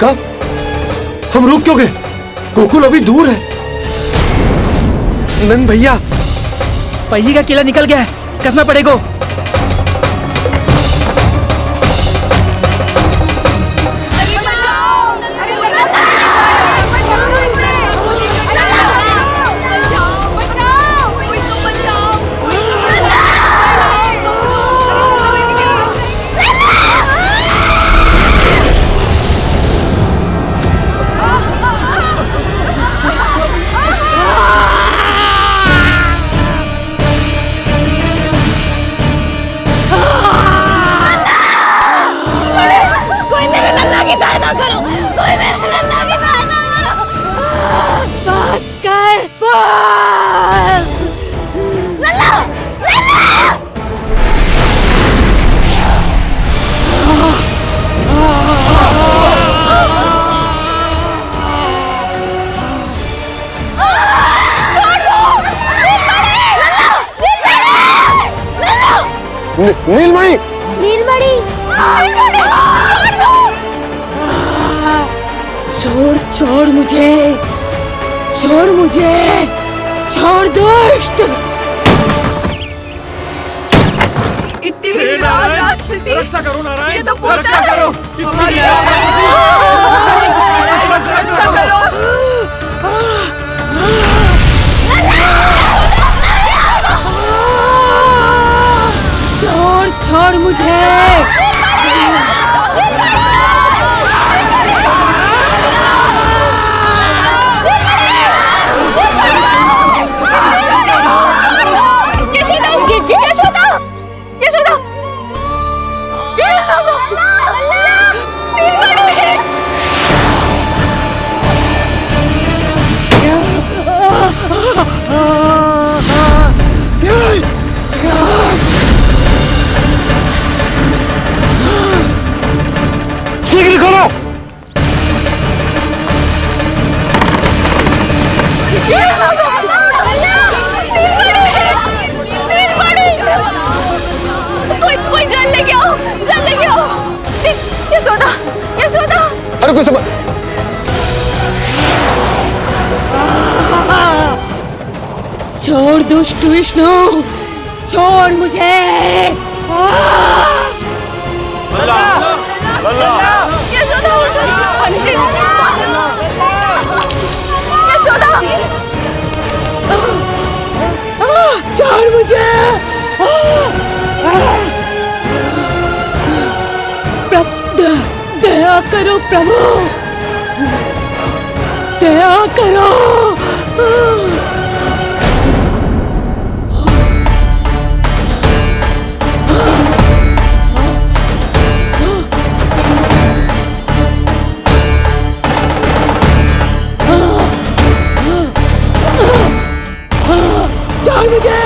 काका, हम रुक क्यों गए? गोकुल अभी दूर है। नंद भैया, पहिए का किला निकल गया है, कसना पड़ेगा। नीलमणि, नीलमणि, छोड़ छोड़ मुझे, छोड़ मुझे, छोड़ दुष्ट। इतनी विकराल राक्षसी, रक्षा करो नारायण, ये तो पूजा रक्षा है। करो, रक्षा करो। छोड़ छोड़ मुझे। शीघ्र करो। कोई जल लेके आओ, जल लेके आओ। यशोदा, यशोदा। अरे कोई सब छोड़ दुष्ट विष्णु, छोड़ मुझे। यशोदा, यशोदा। छोड़ मुझे। दया करो प्रभु, दया करो। छोड़ मुझे।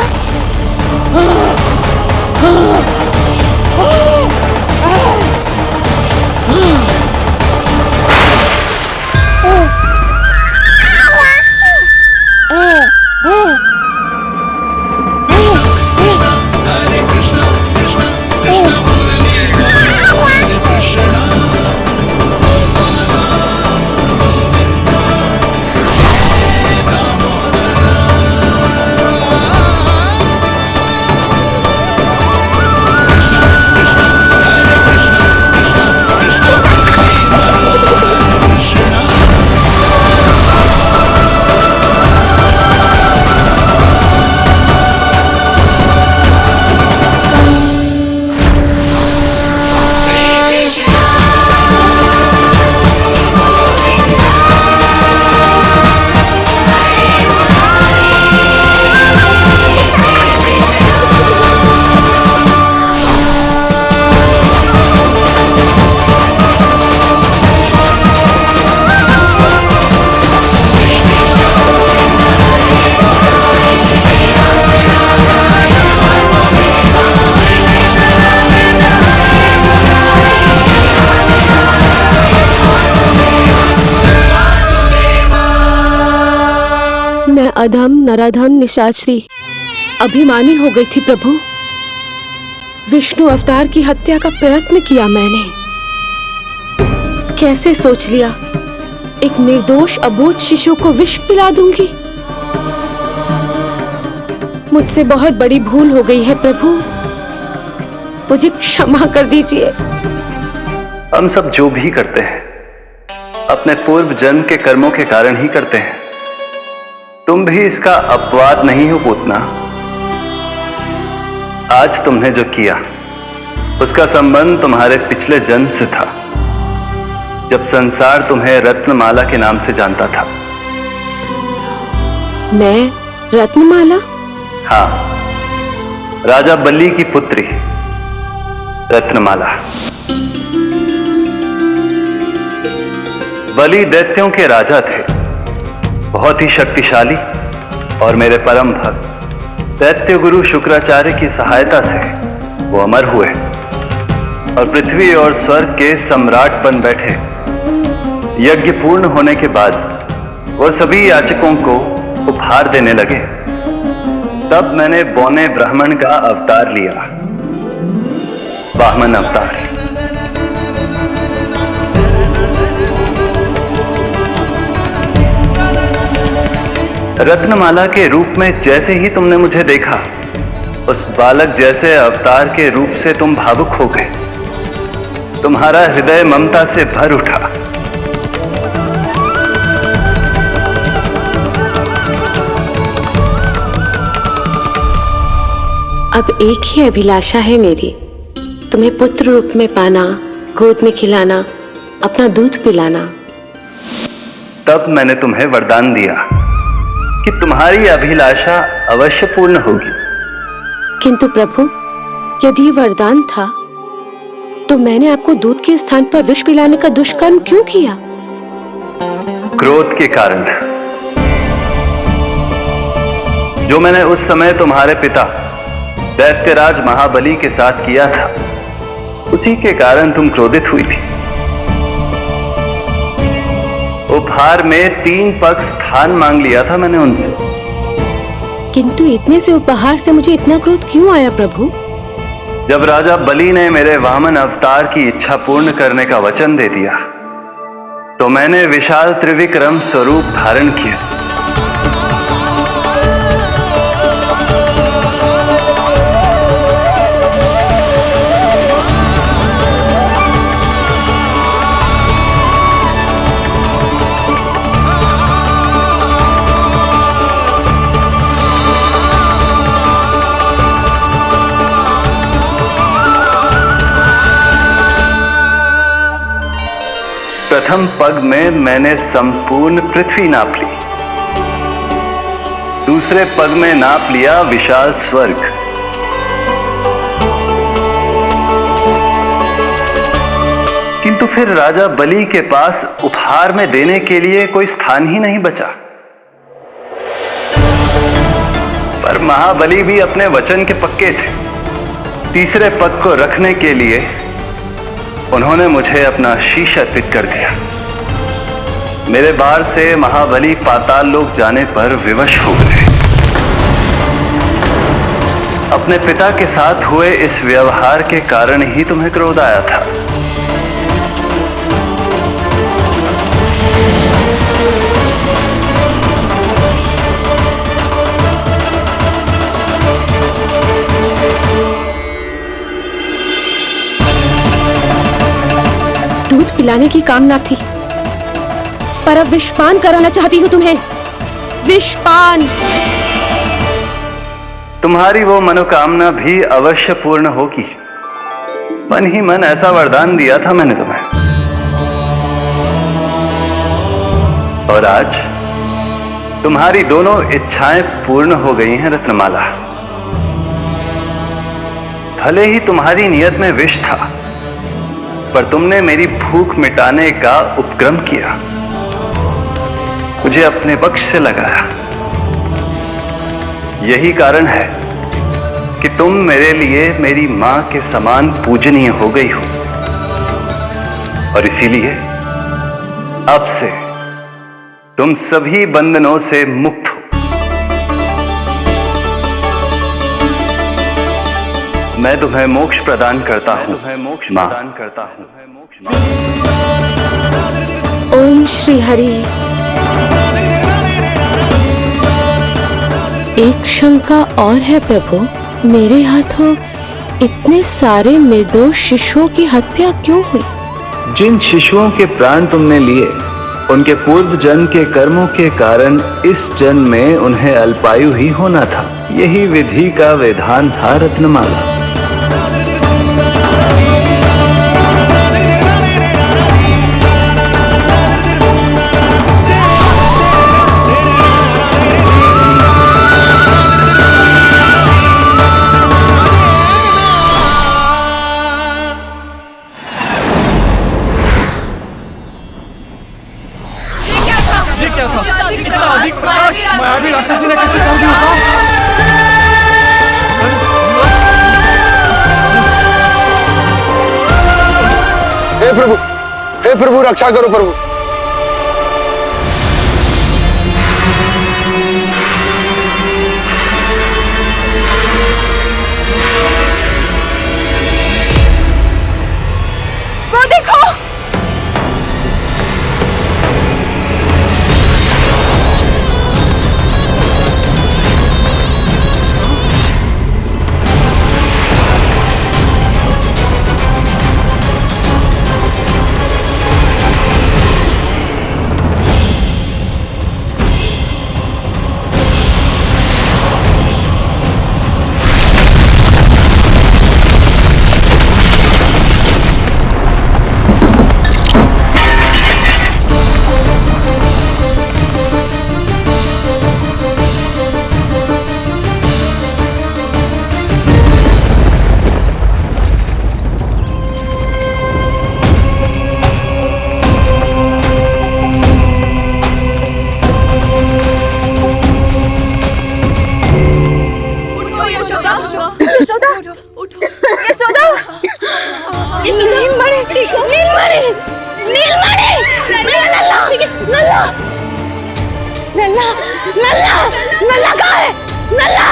अधम नराधम निशाचरी अभिमानी हो गई थी प्रभु। विष्णु अवतार की हत्या का प्रयत्न किया मैंने, कैसे सोच लिया एक निर्दोष अबोध शिशु को विष पिला दूंगी। मुझसे बहुत बड़ी भूल हो गई है प्रभु, मुझे क्षमा कर दीजिए। हम सब जो भी करते हैं अपने पूर्व जन्म के कर्मों के कारण ही करते हैं। तुम भी इसका अपवाद नहीं हो पूतना। आज तुमने जो किया उसका संबंध तुम्हारे पिछले जन्म से था, जब संसार तुम्हें रत्नमाला के नाम से जानता था। मैं रत्नमाला? हाँ, राजा बलि की पुत्री रत्नमाला। बलि दैत्यों के राजा थे, बहुत ही शक्तिशाली, और मेरे परम भक्त दैत्य गुरु शुक्राचार्य की सहायता से वो अमर हुए और पृथ्वी और स्वर्ग के सम्राट बन बैठे। यज्ञ पूर्ण होने के बाद वो सभी याचकों को उपहार देने लगे। तब मैंने बौने ब्राह्मण का अवतार लिया, वामन अवतार। रत्नमाला के रूप में जैसे ही तुमने मुझे देखा, उस बालक जैसे अवतार के रूप से तुम भावुक हो गए। तुम्हारा हृदय ममता से भर उठा। अब एक ही अभिलाषा है मेरी, तुम्हें पुत्र रूप में पाना, गोद में खिलाना, अपना दूध पिलाना। तब मैंने तुम्हें वरदान दिया कि तुम्हारी अभिलाषा अवश्य पूर्ण होगी। किंतु प्रभु, यदि वरदान था तो मैंने आपको दूध के स्थान पर विष पिलाने का दुष्कर्म क्यों किया? क्रोध के कारण, जो मैंने उस समय तुम्हारे पिता दैत्यराज महाबली के साथ किया था, उसी के कारण तुम क्रोधित हुई थी। उपहार में 3 पग स्थान मांग लिया था मैंने उनसे। किंतु इतने से उपहार से मुझे इतना क्रोध क्यों आया प्रभु? जब राजा बलि ने मेरे वामन अवतार की इच्छा पूर्ण करने का वचन दे दिया, तो मैंने विशाल त्रिविक्रम स्वरूप धारण किया। प्रथम पग में मैंने संपूर्ण पृथ्वी नाप ली, दूसरे पग में नाप लिया विशाल स्वर्ग, किंतु फिर राजा बलि के पास उपहार में देने के लिए कोई स्थान ही नहीं बचा। पर महाबली भी अपने वचन के पक्के थे। तीसरे पग को रखने के लिए उन्होंने मुझे अपना शीश अर्पित कर दिया। मेरे बार से महाबली पाताल लोक जाने पर विवश हो गए। अपने पिता के साथ हुए इस व्यवहार के कारण ही तुम्हें क्रोध आया था। दूध पिलाने की कामना थी, पर अब विषपान कराना चाहती हूँ तुम्हें। विषपान। तुम्हारी वो मनोकामना भी अवश्य पूर्ण होगी। मन ही मन ऐसा वरदान दिया था मैंने तुम्हें। और आज तुम्हारी दोनों इच्छाएं पूर्ण हो गई हैं रत्नमाला। भले ही तुम्हारी नियत में विष था, पर तुमने मेरी भूख मिटाने का उपक्रम किया, मुझे अपने पक्ष से लगाया। यही कारण है कि तुम मेरे लिए मेरी मां के समान पूजनीय हो गई हो, और इसीलिए अब से तुम सभी बंधनों से मुक्त हो। मैं तुम्हें मोक्ष प्रदान करता हूं, मां। ओम श्री हरि। एक शंका और है प्रभु, मेरे हाथों इतने सारे निर्दोष शिशुओं की हत्या क्यों हुई? जिन शिशुओं के प्राण तुमने लिए उनके पूर्व जन्म के कर्मों के कारण इस जन्म में उन्हें अल्पायु ही होना था। यही विधि का विधान था रत्नमाला। मायावी राक्षसी ने कैसे कर दिया? हे प्रभु रक्षा करो प्रभु। वो देखो, नल्ला नल्ला नल्ला कहाँ है? नल्ला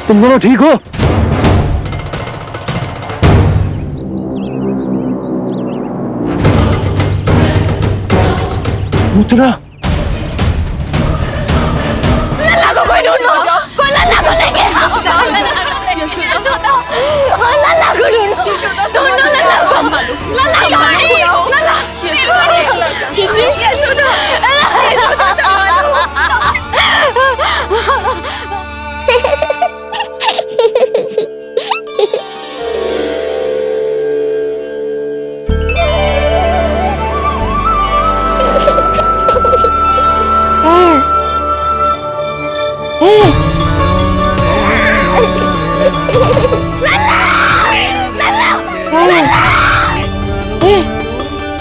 तुम दोनों ठीक हो? पूतना लल्ला को कोई ढूंढो, कोई लल्ला को लेके आओ। यशोदा, लल्ला को ढूंढो, ढूंढो लल्ला को। लल्ला कहाँ है? लल्ला, यशोदा,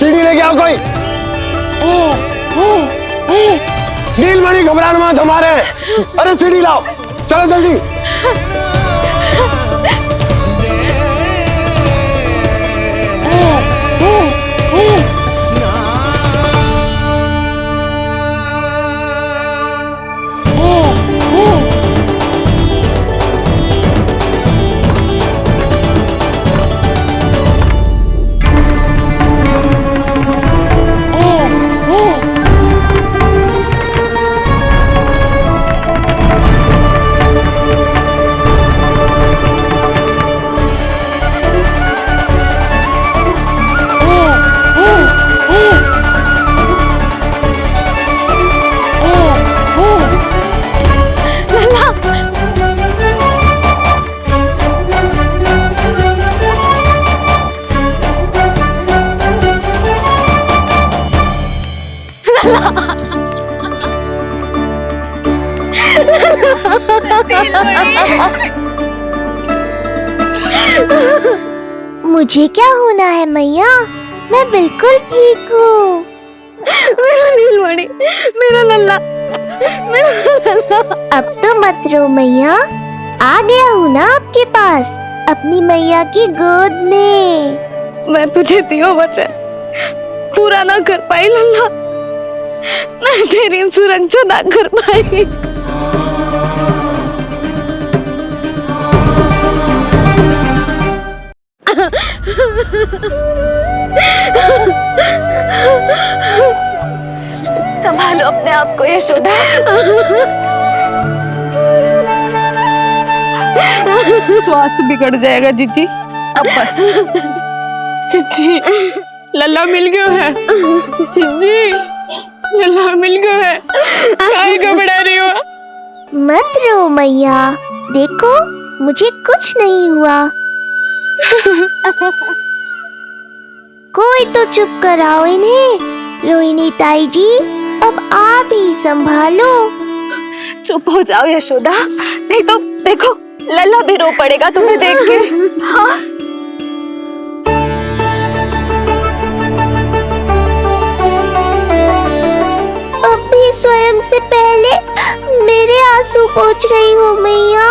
सीढ़ी लेके आओ कोई। नीलमणि घबराना मत, हमारे। अरे सीढ़ी लाओ, चलो जल्दी। मुझे क्या होना है मैया, मैं बिल्कुल ठीक हूँ। मेरा नीलमणि, मेरा लल्ला, मेरा लल्ला। अब तो मत रो मैया, आ गया हूँ ना आपके पास, अपनी मैया की गोद में। मैं तुझे दियो वचन पूरा ना कर पाई लल्ला, मैं तेरी सुरक्षा ना कर पाई। संभालो अपने आप को यशोदा। स्वास्थ्य बिगड़ जाएगा जीजी, अब बस। जीजी, लल्ला मिल गया है। जीजी, लल्ला मिल गया है। काहे घबरा रही हो? मत रो मैया, देखो मुझे कुछ नहीं हुआ। कोई तो चुप कराओ इन्हें। रोहिणी ताई जी, अब आप ही संभालो। चुप हो जाओ यशोदा, नहीं तो देखो लल्ला भी रो पड़ेगा तुम्हें देख के। हाँ। अब भी स्वयं से पहले मेरे आंसू पोंछ रही हो मैया।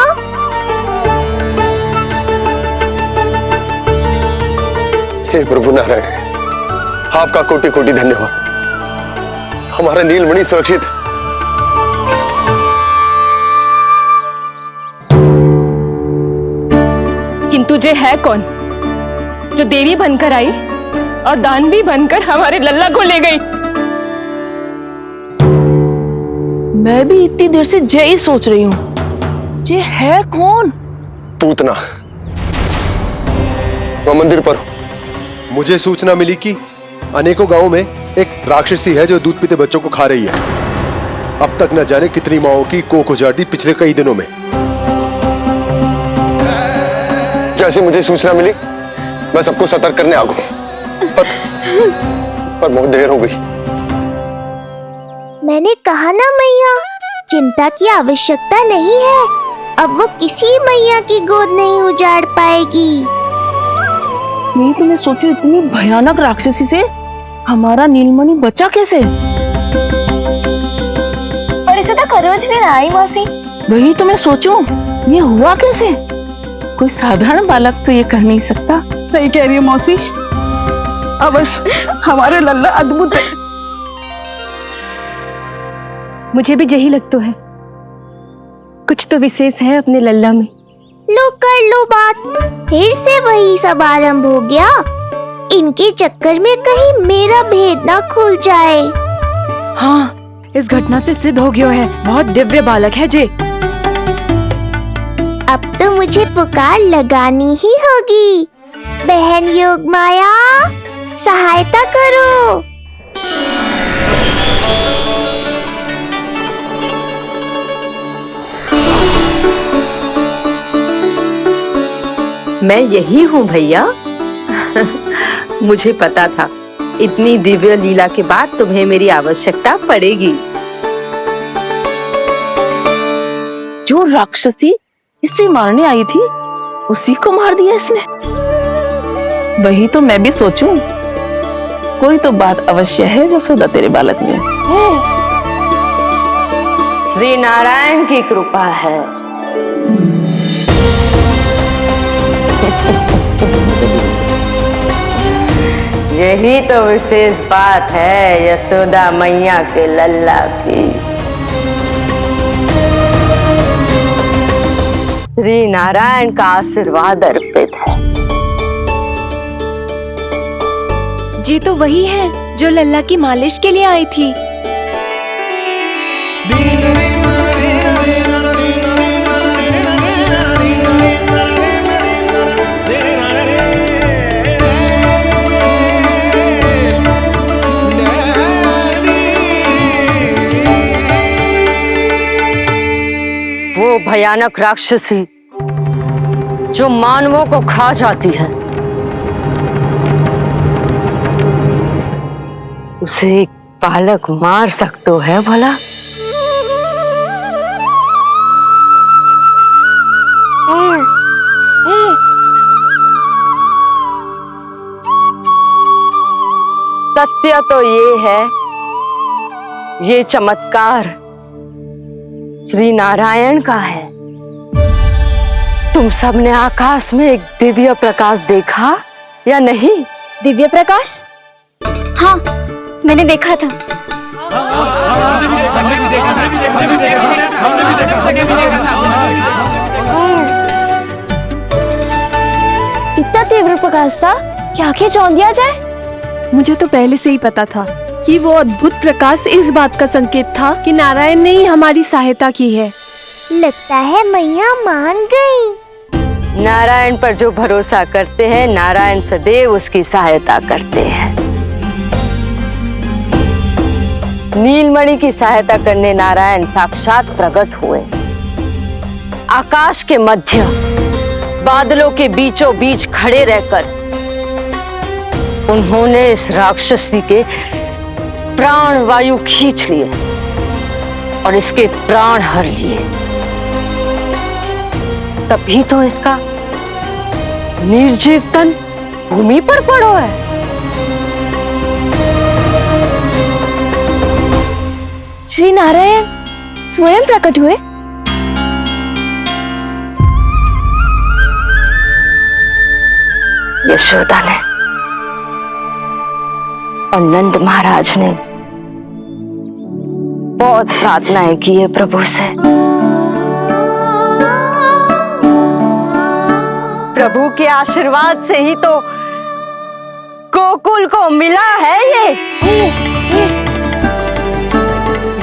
हे प्रभु नारायण, आपका कोटि कोटि धन्यवाद। हमारा नीलमणि सुरक्षित है। किंतु जे है कौन जो देवी बनकर आई और दानवी बनकर हमारे लल्ला को ले गई? मैं भी इतनी देर से जय ही सोच रही हूँ, जे है कौन? पूतना, तो मंदिर पर हो। मुझे सूचना मिली कि अनेकों गांवों में एक राक्षसी है जो दूध पीते बच्चों को खा रही है। अब तक न जाने कितनी माओं की कोख उजाड़ दी पिछले कई दिनों में। जैसे मुझे सूचना मिली मैं सबको सतर्क करने आ गया, पर बहुत देर हो गई। मैंने कहा ना मैया, चिंता की आवश्यकता नहीं है। अब वो किसी मैया की गोद नहीं उजाड़ पाएगी। मैं तुम्हें सोचो, इतनी भयानक राक्षसी से हमारा नीलमणि बचा कैसे? और इसे तो करोज भी ना आई मौसी। वही तो मैं सोचूं, ये हुआ कैसे? कोई साधारण बालक तो ये कर नहीं सकता। सही कह रही है मौसी, अवश्य हमारे लल्ला अद्भुत है। मुझे भी यही लगता है, कुछ तो विशेष है अपने लल्ला में। लो कर लो बात, फिर से वही सब आरंभ हो गया। इनके चक्कर में कहीं मेरा भेद ना खुल जाए। हाँ, इस घटना से सिद्ध हो गया है, बहुत दिव्य बालक है जे। अब तो मुझे पुकार लगानी ही होगी। बहन योगमाया, सहायता करो। मैं यही हूँ भैया। मुझे पता था इतनी दिव्य लीला के बाद तुम्हें मेरी आवश्यकता पड़ेगी। जो राक्षसी इसे मारने आई थी उसी को मार दिया इसने। वही तो मैं भी सोचूं, कोई तो बात अवश्य है जसोदा तेरे बालक में। श्री नारायण की कृपा है। यही तो विशेष बात है यशोदा मैया के लल्ला की। श्री नारायण का आशीर्वाद अर्पित है। जी तो वही है जो लल्ला की मालिश के लिए आई थी। वो भयानक राक्षसी जो मानवों को खा जाती है, उसे एक बालक मार सकते है भला? सत्य तो ये है, ये चमत्कार श्री नारायण का है। तुम सबने आकाश में एक दिव्य प्रकाश देखा या नहीं? दिव्य प्रकाश? हाँ, मैंने देखा था। इतना तीव्र प्रकाश था कि आंखें चौंध दिया जाए। मुझे तो पहले से ही पता था कि वो अद्भुत प्रकाश इस बात का संकेत था कि नारायण ने ही हमारी सहायता की है। लगता है मैया मान गई। नारायण पर जो भरोसा करते हैं, नारायण सदैव उसकी सहायता करते हैं। नीलमणि की सहायता करने नारायण साक्षात प्रकट हुए। आकाश के मध्य बादलों के बीचों बीच खड़े रहकर उन्होंने इस राक्षसी के प्राण वायु खींच लिए और इसके प्राण हर लिए। तभी तो इसका निर्जीव तन भूमि पर पड़ो है। श्री नारायण स्वयं प्रकट हुए। यशोदा ने और नंद महाराज ने बहुत प्रार्थनाएं की है प्रभु से। प्रभु के आशीर्वाद से ही तो गोकुल को मिला है ये।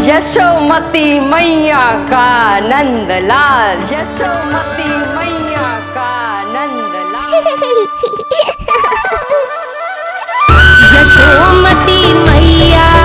यशोमती मैया का नंदलाल, यशोमती मैया का नंदलाल। यशोमती मैया